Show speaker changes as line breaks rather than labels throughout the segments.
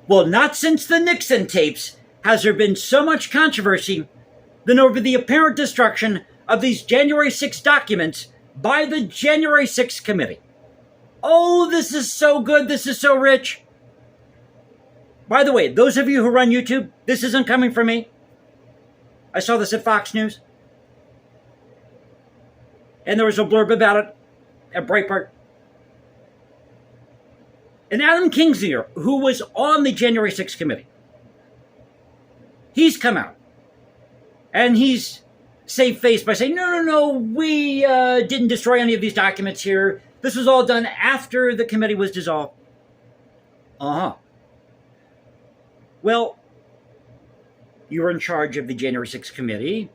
Well, not since the Nixon tapes has there been so much controversy than over the apparent destruction of these January 6 documents by the January 6 committee. Oh, this is so good. This is so rich. By the way, those of you who run YouTube, this isn't coming from me. I saw this at Fox News. And there was a blurb about it at Breitbart. And Adam Kinzinger, who was on the January 6 committee, he's come out. And he's saved face by saying, no, we didn't destroy any of these documents here. This was all done after the committee was dissolved. Well, you were in charge of the January 6 committee.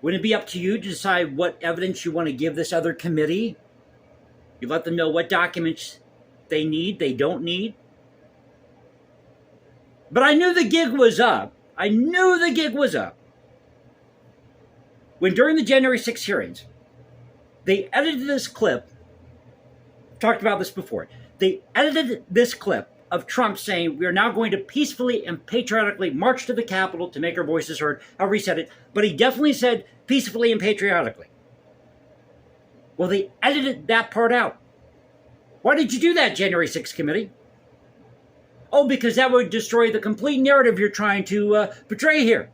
Wouldn't it be up to you to decide what evidence you want to give this other committee? You let them know what documents they need, they don't need. But I knew the gig was up. When during the January 6 hearings, they edited this clip. Talked about this before. They edited this clip of Trump saying, we are now going to peacefully and patriotically march to the Capitol to make our voices heard. However he said it. But he definitely said peacefully and patriotically. Well, they edited that part out. Why did you do that, January 6 committee? Oh, because that would destroy the complete narrative you're trying to portray here.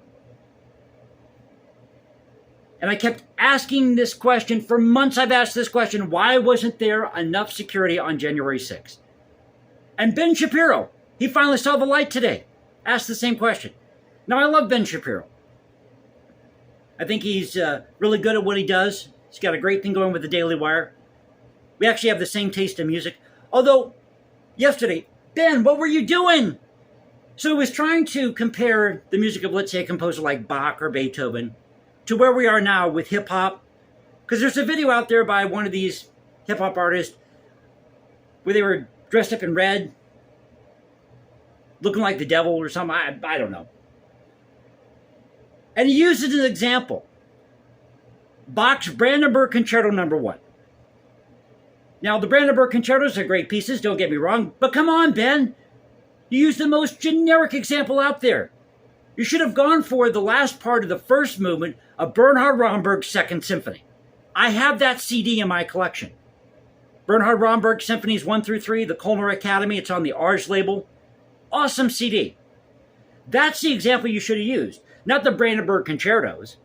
And I kept asking this question. For months I've asked this question. Why wasn't there enough security on January 6th? And Ben Shapiro, he finally saw the light today. Asked the same question. Now, I love Ben Shapiro. I think he's really good at what he does. He's got a great thing going with the Daily Wire. We actually have the same taste in music. Although, yesterday, Ben, what were you doing? So he was trying to compare the music of, let's say, a composer like Bach or Beethoven to where we are now with hip-hop. Because there's a video out there by one of these hip-hop artists where they were dressed up in red, looking like the devil or something. I don't know. And he used it as an example. Bach's Brandenburg Concerto No. 1. Now, the Brandenburg Concertos are great pieces, don't get me wrong, but come on, Ben. You used the most generic example out there. You should have gone for the last part of the first movement of Bernhard Romberg's Second Symphony. I have that CD in my collection. Bernhard Romberg Symphonies 1 through 3, the Kolmer Academy. It's on the Ars label. Awesome CD. That's the example you should have used, not the Brandenburg Concertos.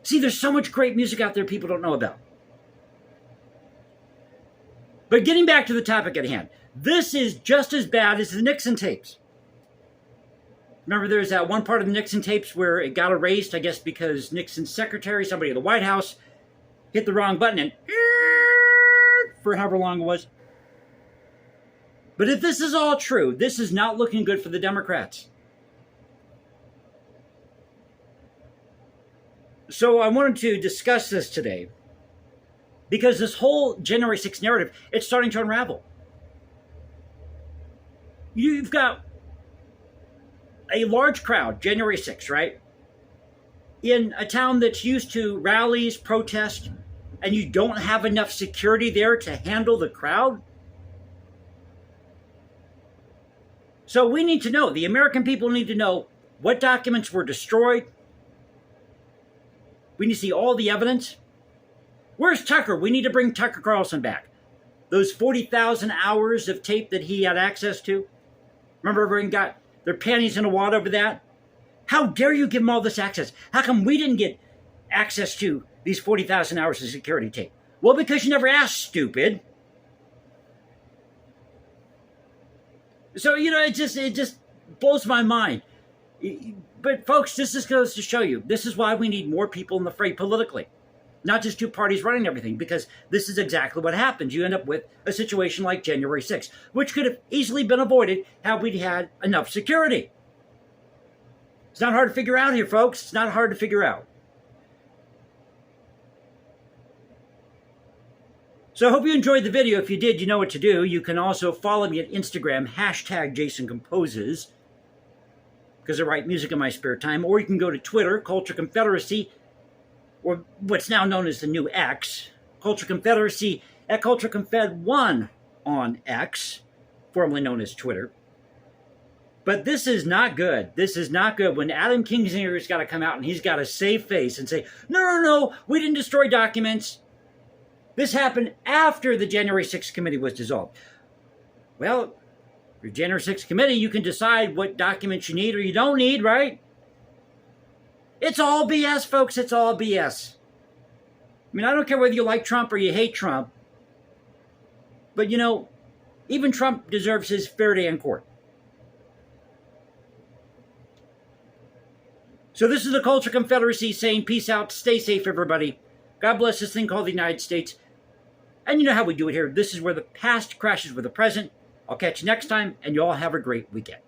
See, there's so much great music out there people don't know about. But getting back to the topic at hand, this is just as bad as the Nixon tapes. Remember, there's that one part of the Nixon tapes where it got erased, I guess because Nixon's secretary, somebody at the White House, hit the wrong button and for however long it was. But if this is all true, this is not looking good for the Democrats. So I wanted to discuss this today because this whole January 6th narrative, it's starting to unravel. You've got a large crowd, January 6th, right? In a town that's used to rallies, protests, and you don't have enough security there to handle the crowd? So we need to know, the American people need to know what documents were destroyed. We need to see all the evidence. Where's Tucker? We need to bring Tucker Carlson back. Those 40,000 hours of tape that he had access to. Remember everyone got their panties in a wad over that? How dare you give them all this access? How come we didn't get access to these 40,000 hours of security tape? Well, because you never asked, stupid. So, it just blows my mind. But folks, this just goes to show you, this is why we need more people in the fray politically. Not just two parties running everything, because this is exactly what happens. You end up with a situation like January 6th, which could have easily been avoided had we had enough security. It's not hard to figure out here, folks. It's not hard to figure out. So I hope you enjoyed the video. If you did, you know what to do. You can also follow me at Instagram, #JasonComposes, because I write music in my spare time. Or you can go to Twitter, Culture Confederacy, or what's now known as the new X, Culture Confederacy, at CultureConfed1. on X, formerly known as Twitter. But this is not good. This is not good when Adam Kinzinger's got to come out and he's got to save face and say, no, we didn't destroy documents. This happened after the January 6th committee was dissolved. Well, your January 6th committee, you can decide what documents you need or you don't need, right? It's all BS, folks. It's all BS. I mean, I don't care whether you like Trump or you hate Trump. But, even Trump deserves his fair day in court. So this is the Culture Confederacy saying peace out. Stay safe, everybody. God bless this thing called the United States. And you know how we do it here. This is where the past crashes with the present. I'll catch you next time, and you all have a great weekend.